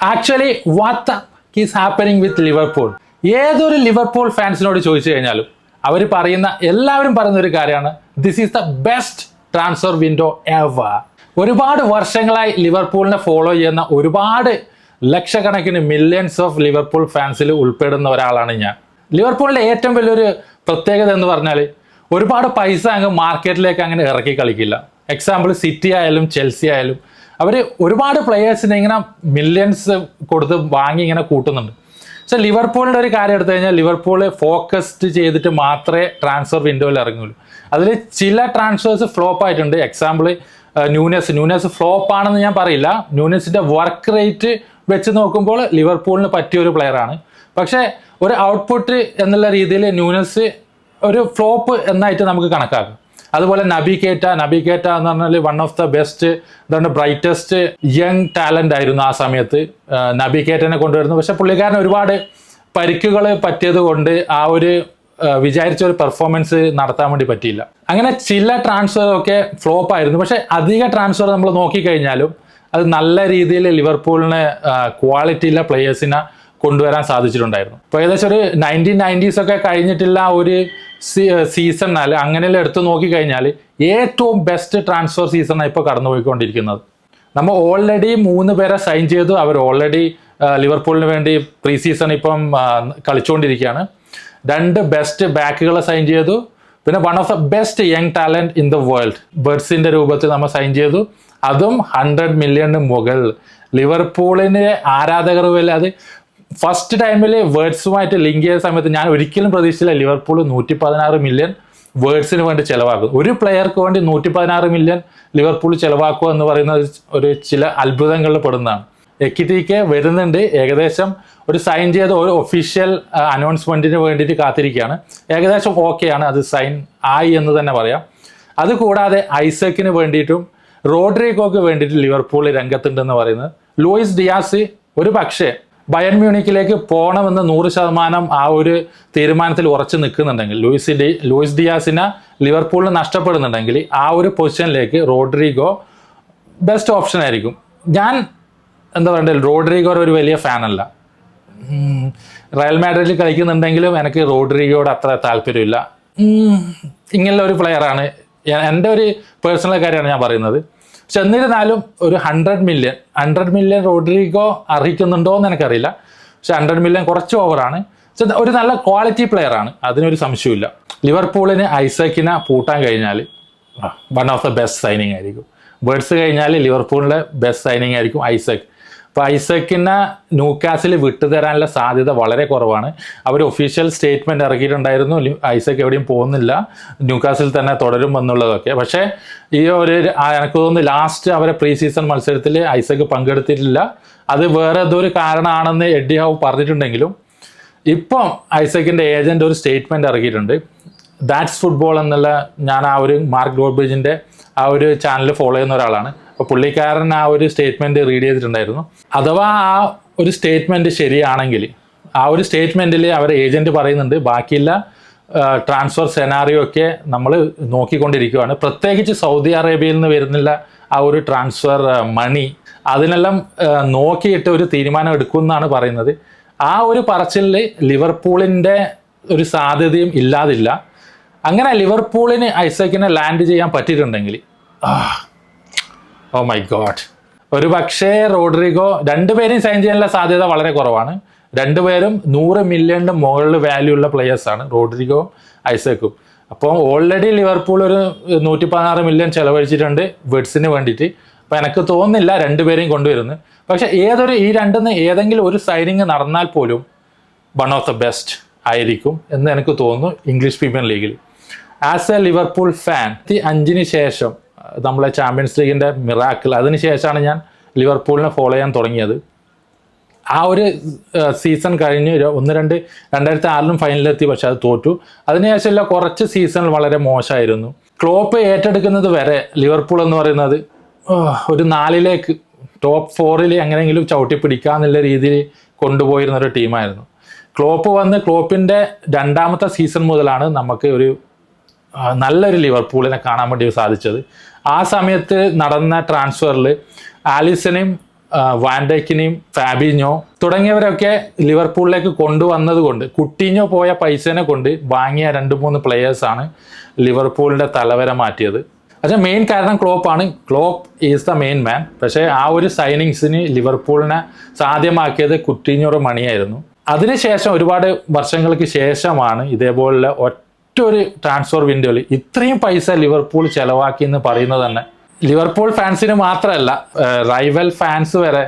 Actually what is happening with Liverpool? ഏതൊരു Liverpool ഫാൻസിനോട് ചോദിച്ചു കഴിഞ്ഞാലും എല്ലാവരും പറയുന്ന ഒരു കാര്യമാണ്, this is the best transfer window ever. ഒരുപാട് വർഷങ്ങളായി ലിവർപൂളിനെ ഫോളോ ചെയ്യുന്ന ഒരുപാട് ലക്ഷക്കണക്കിന് മില്യൺസ് ഓഫ് ലിവർപൂൾ ഫാൻസിൽ ഉൾപ്പെടുന്ന ഒരാളാണ് ഞാൻ. ലിവർപൂളിന്റെ ഏറ്റവും വലിയൊരു പ്രത്യേകത എന്ന് പറഞ്ഞാൽ ഒരുപാട് പൈസ അങ്ങ് മാർക്കറ്റിലേക്ക് അങ്ങനെ ഇറക്കി കളിക്കില്ല. എക്സാമ്പിൾ സിറ്റി ആയാലും ചെൽസി ആയാലും അവർ ഒരുപാട് പ്ലെയേഴ്സിനെ ഇങ്ങനെ മില്യൺസ് കൊടുത്ത് വാങ്ങി ഇങ്ങനെ കൂട്ടുന്നുണ്ട്. പക്ഷെ ലിവർപൂളിൻ്റെ ഒരു കാര്യം എടുത്തു കഴിഞ്ഞാൽ ലിവർപൂൾ ഫോക്കസ്ഡ് ചെയ്തിട്ട് മാത്രമേ ട്രാൻസ്ഫർ വിൻഡോയിൽ ഇറങ്ങുള്ളൂ. അതിൽ ചില ട്രാൻസ്ഫേഴ്സ് ഫ്ലോപ്പ് ആയിട്ടുണ്ട്. എക്സാമ്പിൾ ന്യൂനസ് ഫ്ലോപ്പ് ആണെന്ന് ഞാൻ പറയില്ല. ന്യൂനസിന്റെ വർക്ക് റേറ്റ് വെച്ച് നോക്കുമ്പോൾ ലിവർപൂളിന് പറ്റിയ ഒരു പ്ലെയറാണ്. പക്ഷേ ഒരു ഔട്ട്പുട്ട് എന്നുള്ള രീതിയിൽ ന്യൂനസ് ഒരു ഫ്ലോപ്പ് എന്നായിട്ട് നമുക്ക് കണക്കാക്കാം. അതുപോലെ നബി കേറ്റ എന്ന് പറഞ്ഞാൽ വൺ ഓഫ് ദ ബെസ്റ്റ്, എന്താണ് ബ്രൈറ്റസ്റ്റ് യങ് ടാലന്റ് ആയിരുന്നു ആ സമയത്ത്. നബി കേറ്റനെ കൊണ്ടുവരുന്നു. പക്ഷെ പുള്ളിക്കാരൻ ഒരുപാട് പരിക്കുകൾ പറ്റിയത് കൊണ്ട് ആ ഒരു വിചാരിച്ച ഒരു പെർഫോമൻസ് നടത്താൻ വേണ്ടി പറ്റിയില്ല. അങ്ങനെ ചില ട്രാൻസ്ഫർ ഒക്കെ ഫ്ലോപ്പ് ആയിരുന്നു. പക്ഷെ അധിക ട്രാൻസ്ഫർ നമ്മൾ നോക്കിക്കഴിഞ്ഞാലും അത് നല്ല രീതിയിൽ ലിവർപൂളിന് ക്വാളിറ്റിയുള്ള പ്ലെയേഴ്സിനെ കൊണ്ടുവരാൻ സാധിച്ചിട്ടുണ്ടായിരുന്നു. ഇപ്പോൾ ഏകദേശം ഒരു 1990s ഒക്കെ കഴിഞ്ഞിട്ടുള്ള ഒരു സീസണിനാൽ അങ്ങനെയുള്ള എടുത്ത് നോക്കിക്കഴിഞ്ഞാൽ ഏറ്റവും ബെസ്റ്റ് ട്രാൻസ്ഫർ സീസണാണ് ഇപ്പോൾ കടന്നുപോയിക്കൊണ്ടിരിക്കുന്നത്. നമ്മൾ ഓൾറെഡി 3 പേരെ സൈൻ ചെയ്തു. അവർ ഓൾറെഡി ലിവർപൂളിന് വേണ്ടി പ്രീ സീസൺ ഇപ്പം കളിച്ചുകൊണ്ടിരിക്കുകയാണ്. 2 ബെസ്റ്റ് ബാക്കുകളെ സൈൻ ചെയ്തു. പിന്നെ one of the best young talent in the world ബെർട്സിന്റെ രൂപത്തിൽ നമ്മൾ സൈൻ ചെയ്തു. അതും 100 മില്യണിന് മുകളിൽ. ലിവർപൂളിന് ആരാധകർ വല്ല അത് ഫസ്റ്റ് ടൈമിൽ വേർഡ്സുമായിട്ട് ലിങ്ക് ചെയ്ത സമയത്ത് ഞാൻ ഒരിക്കലും പ്രതീക്ഷിച്ചില്ല ലിവർപൂൾ 116 മില്യൺ വേർഡ്സിന് വേണ്ടി ചിലവാക്കും. ഒരു പ്ലെയർക്ക് വേണ്ടി 116 മില്യൺ ലിവർപൂൾ ചിലവാക്കുക എന്ന് പറയുന്നത് ഒരു ചില അത്ഭുതങ്ങളിൽ പെടുന്നതാണ്. എക്വിറ്റിക്ക് വരുന്നുണ്ട്. ഏകദേശം ഒരു സൈൻ ചെയ്ത ഒരു ഒഫീഷ്യൽ അനൗൺസ്മെന്റിന് വേണ്ടിയിട്ട് കാത്തിരിക്കുകയാണ്. ഏകദേശം ഓക്കെയാണ്, അത് സൈൻ ആയി എന്ന് തന്നെ പറയാം. അതുകൂടാതെ ഐസക്കിന് വേണ്ടിയിട്ടും റോഡ്രിഗോക്ക് വേണ്ടിയിട്ട് ലിവർപൂൾ രംഗത്തുണ്ടെന്ന് പറയുന്നത്. ലൂയിസ് ഡിയാസ് ഒരു പക്ഷേ ബയൺ മ്യൂണിക്കിലേക്ക് പോകണമെന്ന് 100% ആ ഒരു തീരുമാനത്തിൽ ഉറച്ചു നിൽക്കുന്നുണ്ടെങ്കിൽ, ലൂയിസ് ഡിയാസിനെ ലിവർപൂളിന് നഷ്ടപ്പെടുന്നുണ്ടെങ്കിൽ ആ ഒരു പൊസിഷനിലേക്ക് റോഡ്രിഗോ ബെസ്റ്റ് ഓപ്ഷൻ ആയിരിക്കും. ഞാൻ എന്താ പറയുക, റോഡ്രിഗോയുടെ ഒരു വലിയ ഫാനല്ല. റയൽ മാഡ്രിഡിൽ കളിക്കുന്നുണ്ടെങ്കിലും എനിക്ക് റോഡ്രിഗോയുടെ അത്ര താല്പര്യമില്ല. ഇങ്ങനെയുള്ള ഒരു പ്ലെയറാണ്. എൻ്റെ ഒരു പേഴ്സണൽ കാര്യമാണ് ഞാൻ പറയുന്നത്. പക്ഷെ എന്നിരുന്നാലും ഒരു 100 മില്യൺ റോഡ്രിഗോ അർഹിക്കുന്നുണ്ടോ എന്ന് എനിക്കറിയില്ല. പക്ഷെ 100 മില്യൺ കുറച്ച് ഓവറാണ്. പക്ഷെ ഒരു നല്ല ക്വാളിറ്റി പ്ലെയറാണ്, അതിനൊരു സംശയമില്ല. ലിവർപൂളിന് ഐസക്കിനെ പൂട്ടാൻ കഴിഞ്ഞാൽ one of the best signing ആയിരിക്കും. ബേർഡ്സ് കഴിഞ്ഞാൽ ലിവർപൂളിൻ്റെ ബെസ്റ്റ് സൈനിങ് ആയിരിക്കും ഐസക്. അപ്പോൾ ഐസക്കിനെ ന്യൂകാസിൽ വിട്ടുതരാനുള്ള സാധ്യത വളരെ കുറവാണ്. അവർ ഒഫീഷ്യൽ സ്റ്റേറ്റ്മെൻറ്റ് ഇറക്കിയിട്ടുണ്ടായിരുന്നു, ഐസക് എവിടെയും പോകുന്നില്ല, ന്യൂകാസിൽ തന്നെ തുടരും എന്നുള്ളതൊക്കെ. പക്ഷേ ഈ ഒരു എനിക്ക് തോന്നുന്നു ലാസ്റ്റ് അവരെ പ്രീ സീസൺ മത്സരത്തിൽ ഐസക് പങ്കെടുത്തിട്ടില്ല. അത് വേറെ ഏതൊരു കാരണമാണെന്ന് എഡി ഹൗ പറഞ്ഞിട്ടുണ്ടെങ്കിലും ഇപ്പം ഐസക്കിൻ്റെ ഏജൻറ്റ് ഒരു സ്റ്റേറ്റ്മെൻറ്റ് ഇറക്കിയിട്ടുണ്ട്. ദാറ്റ്സ് ഫുട്ബോൾ എന്നുള്ള, ഞാൻ ആ ഒരു മാർക്ക് ഡോഡ്ബ്രിഡ്ജിൻ്റെ ആ ഒരു ചാനൽ ഫോളോ ചെയ്യുന്ന ഒരാളാണ്. അപ്പോൾ പുള്ളിക്കാരൻ ആ ഒരു സ്റ്റേറ്റ്മെൻറ്റ് റീഡ് ചെയ്തിട്ടുണ്ടായിരുന്നു. അഥവാ ആ ഒരു സ്റ്റേറ്റ്മെൻറ്റ് ശരിയാണെങ്കിൽ ആ ഒരു സ്റ്റേറ്റ്മെൻറ്റിൽ അവരെ ഏജൻറ്റ് പറയുന്നുണ്ട് ബാക്കിയുള്ള ട്രാൻസ്ഫർ സെനാറിയോ ഒക്കെ നമ്മൾ നോക്കിക്കൊണ്ടിരിക്കുകയാണ്. പ്രത്യേകിച്ച് സൗദി അറേബ്യയിൽ നിന്ന് വരുന്നില്ല ആ ഒരു ട്രാൻസ്ഫർ മണി, അതിനെല്ലാം നോക്കിയിട്ട് ഒരു തീരുമാനം എടുക്കുമെന്നാണ് പറയുന്നത്. ആ ഒരു പറച്ചിലിൽ ലിവർപൂളിൻ്റെ ഒരു സാധ്യതയും ഇല്ലാതില്ല. അങ്ങനെ ലിവർപൂളിന് ഐസക്കിനെ ലാൻഡ് ചെയ്യാൻ പറ്റിയിട്ടുണ്ടെങ്കിൽ ഓ മൈ ഗോഡ്, ഒരു പക്ഷേ റോഡ്രിഗോ, 2 പേരെയും സൈൻ ചെയ്യാനുള്ള സാധ്യത വളരെ കുറവാണ്. 2 പേരും 100 മില്യണിന് മുകളിൽ വാല്യൂ ഉള്ള പ്ലെയേഴ്സാണ്, റോഡ്രിഗോ ഐസക്കും. അപ്പോൾ ഓൾറെഡി ലിവർപൂൾ ഒരു 116 മില്യൺ ചിലവഴിച്ചിട്ടുണ്ട് വെഡ്സിന് വേണ്ടിയിട്ട്. അപ്പോൾ എനിക്ക് തോന്നുന്നില്ല 2 പേരെയും കൊണ്ടുവരുന്നു. പക്ഷേ ഈ രണ്ടിന്ന് ഏതെങ്കിലും ഒരു സൈനിങ് നടന്നാൽ പോലും വൺ ഓഫ് ദ ബെസ്റ്റ് ആയിരിക്കും എന്ന് എനിക്ക് തോന്നുന്നു ഇംഗ്ലീഷ് പ്രീമിയർ ലീഗിൽ. ആസ് എ ലിവർപൂൾ ഫാൻ 5-ന് ശേഷം നമ്മളെ ചാമ്പ്യൻസ് ലീഗിൻ്റെ മിറാക്കിൾ, അതിനുശേഷമാണ് ഞാൻ ലിവർപൂളിനെ ഫോളോ ചെയ്യാൻ തുടങ്ങിയത്. ആ ഒരു സീസൺ കഴിഞ്ഞ് 2006 ഫൈനലിലെത്തി, പക്ഷെ അത് തോറ്റു. അതിനുശേഷമുള്ള കുറച്ച് സീസണിൽ വളരെ മോശമായിരുന്നു. ക്ലോപ്പ് ഏറ്റെടുക്കുന്നത് വരെ ലിവർപൂൾ എന്ന് പറയുന്നത് ഒരു 4ലേക്ക് ടോപ്പ് 4ൽ എങ്ങനെയെങ്കിലും ചവിട്ടി പിടിക്കാന്നുള്ള രീതിയിൽ കൊണ്ടുപോയിരുന്ന ഒരു ടീമായിരുന്നു. ക്ലോപ്പിൻ്റെ 2ാമത്തെ സീസൺ മുതലാണ് നമുക്ക് ഒരു നല്ലൊരു ലിവർപൂളിനെ കാണാൻ വേണ്ടി സാധിച്ചത്. ആ സമയത്ത് നടന്ന ട്രാൻസ്ഫറിൽ ആലിസനെയും വാൻഡൈക്കിനെയും ഫാബിഞ്ഞോ തുടങ്ങിയവരൊക്കെ ലിവർപൂളിലേക്ക് കൊണ്ടുവന്നത് കൊണ്ട് കുട്ടിഞ്ഞോ പോയ പൈസനെ കൊണ്ട് വാങ്ങിയ 2-3 പ്ലെയേഴ്സാണ് ലിവർപൂളിൻ്റെ തലവര മാറ്റിയത്. പക്ഷേ മെയിൻ കാരണം ക്ലോപ്പാണ്. Klopp is the main man. പക്ഷേ ആ ഒരു സൈനിങ്സിന് ലിവർപൂളിനെ സാധ്യമാക്കിയത് കുട്ടിഞ്ഞോയുടെ മണിയായിരുന്നു. അതിനുശേഷം ഒരുപാട് വർഷങ്ങൾക്ക് ശേഷമാണ് ഇതേപോലുള്ള ഒറ്റൊരു ട്രാൻസ്ഫർ വിൻഡോയിൽ ഇത്രയും പൈസ ലിവർപൂൾ ചെലവാക്കി എന്ന് പറയുന്നത് തന്നെ ലിവർപൂൾ ഫാൻസിന് മാത്രമല്ല, റൈവൽ ഫാൻസ് വരെ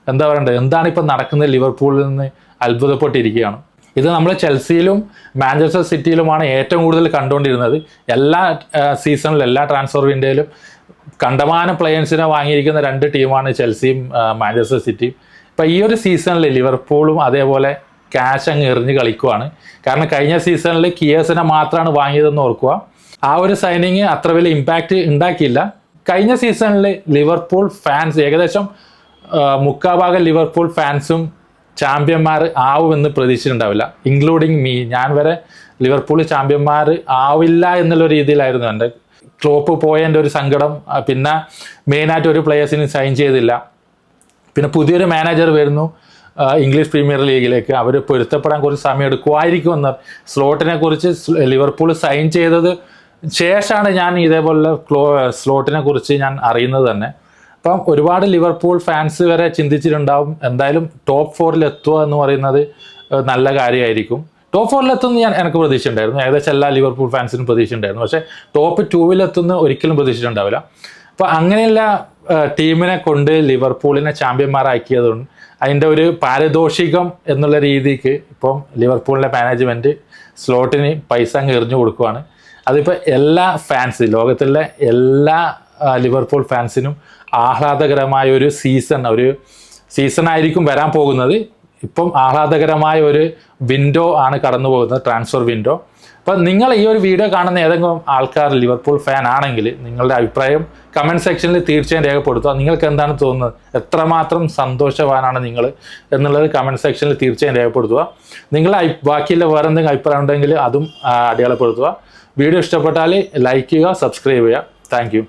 എന്താ പറയണ്ടത്, എന്താണ് ഇപ്പം നടക്കുന്നത് ലിവർപൂളിൽ നിന്ന് അത്ഭുതപ്പെട്ടിരിക്കുകയാണ്. ഇത് നമ്മൾ ചെൽസിയിലും മാഞ്ചസ്റ്റർ സിറ്റിയിലുമാണ് ഏറ്റവും കൂടുതൽ കണ്ടുകൊണ്ടിരുന്നത്. എല്ലാ സീസണിലും എല്ലാ ട്രാൻസ്ഫർ വിൻഡോയിലും കണ്ടമാനം പ്ലെയേഴ്സിനെ വാങ്ങിയിരിക്കുന്ന 2 ടീമാണ് ചെൽസിയും മാഞ്ചസ്റ്റർ സിറ്റിയും. ഇപ്പം ഈ ഒരു സീസണിൽ ലിവർപൂളും അതേപോലെ ക്യാഷ് അങ്ങ് എറിഞ്ഞ് കളിക്കുവാണ്. കാരണം കഴിഞ്ഞ സീസണിൽ കിയേഴ്സിനെ മാത്രമാണ് വാങ്ങിയതെന്ന് ഓർക്കുക. ആ ഒരു സൈനിങ് അത്ര വലിയ ഇമ്പാക്റ്റ് ഉണ്ടാക്കിയില്ല. കഴിഞ്ഞ സീസണിൽ ലിവർപൂൾ ഫാൻസ് ഏകദേശം മുക്കാഭാഗം ലിവർപൂൾ ഫാൻസും ചാമ്പ്യന്മാർ ആവുമെന്ന് പ്രതീക്ഷിച്ചിട്ടുണ്ടാവില്ല, ഇൻക്ലൂഡിങ് മീ. ഞാൻ വരെ ലിവർപൂൾ ചാമ്പ്യന്മാർ ആവില്ല എന്നുള്ള രീതിയിലായിരുന്നു എൻ്റെ. ക്ലോപ്പ് പോയതിൻ്റെ ഒരു സങ്കടം, പിന്നെ മെയിനായിട്ട് ഒരു പ്ലെയേഴ്സിന് സൈൻ ചെയ്തില്ല, പിന്നെ പുതിയൊരു മാനേജർ വരുന്നു ഇംഗ്ലീഷ് പ്രീമിയർ ലീഗിലേക്ക്, അവർ പൊരുത്തപ്പെടാൻ കുറച്ച് സമയം എടുക്കുമായിരിക്കുമെന്ന്. സ്ലോട്ടിനെ കുറിച്ച് ലിവർപൂൾ സൈൻ ചെയ്തത് ശേഷമാണ് ഞാൻ ഇതേപോലെ സ്ലോട്ടിനെ കുറിച്ച് ഞാൻ അറിയുന്നത് തന്നെ. അപ്പം ഒരുപാട് ലിവർപൂൾ ഫാൻസ് വരെ ചിന്തിച്ചിട്ടുണ്ടാവും എന്തായാലും ടോപ്പ് 4 എത്തുക എന്ന് പറയുന്നത് നല്ല കാര്യമായിരിക്കും. ടോപ്പ് 4 എത്തുമെന്ന് എനിക്ക് പ്രതീക്ഷ ഉണ്ടായിരുന്നു. ഏകദേശം എല്ലാ ലിവർപൂൾ ഫാൻസിനും പ്രതീക്ഷ ഉണ്ടായിരുന്നു. പക്ഷേ ടോപ്പ് 2 എത്തുന്ന ഒരിക്കലും പ്രതീക്ഷിച്ചിട്ടുണ്ടാവില്ല. അപ്പോൾ അങ്ങനെയുള്ള ടീമിനെ കൊണ്ട് ലിവർപൂളിനെ ചാമ്പ്യന്മാരാക്കിയതുകൊണ്ട് അതിൻ്റെ ഒരു പാരിതോഷികം എന്നുള്ള രീതിക്ക് ഇപ്പം ലിവർപൂളിൻ്റെ മാനേജ്മെൻറ്റ് സ്ലോട്ടിന് പൈസ അങ്ങ് എറിഞ്ഞു കൊടുക്കുവാണ്. അതിപ്പോൾ എല്ലാ ഫാൻസ്, ലോകത്തിലെ എല്ലാ ലിവർപൂൾ ഫാൻസിനും ആഹ്ലാദകരമായ ഒരു സീസൺ ആയിരിക്കും വരാൻ പോകുന്നത്. ഇപ്പം ആഹ്ലാദകരമായ ഒരു വിൻഡോ ആണ് കടന്നു പോകുന്നത്, ട്രാൻസ്ഫർ വിൻഡോ. അപ്പം നിങ്ങൾ ഈ ഒരു വീഡിയോ കാണുന്ന ഏതെങ്കിലും ആൾക്കാർ ലിവർപൂൾ ഫാൻ ആണെങ്കിൽ നിങ്ങളുടെ അഭിപ്രായം കമൻറ്റ് സെക്ഷനിൽ തീർച്ചയായും രേഖപ്പെടുത്തുക. നിങ്ങൾക്ക് എന്താണ് തോന്നുന്നത്, എത്രമാത്രം സന്തോഷവാനാണ് നിങ്ങൾ എന്നുള്ളത് കമൻറ്റ് സെക്ഷനിൽ തീർച്ചയായും രേഖപ്പെടുത്തുക. നിങ്ങളുടെ ബാക്കിയുള്ള വേറെ എന്തെങ്കിലും അഭിപ്രായം ഉണ്ടെങ്കിൽ അതും അടയാളപ്പെടുത്തുക. വീഡിയോ ഇഷ്ടപ്പെട്ടാൽ ലൈക്ക് ചെയ്യുക, സബ്സ്ക്രൈബ് ചെയ്യുക. Thank you.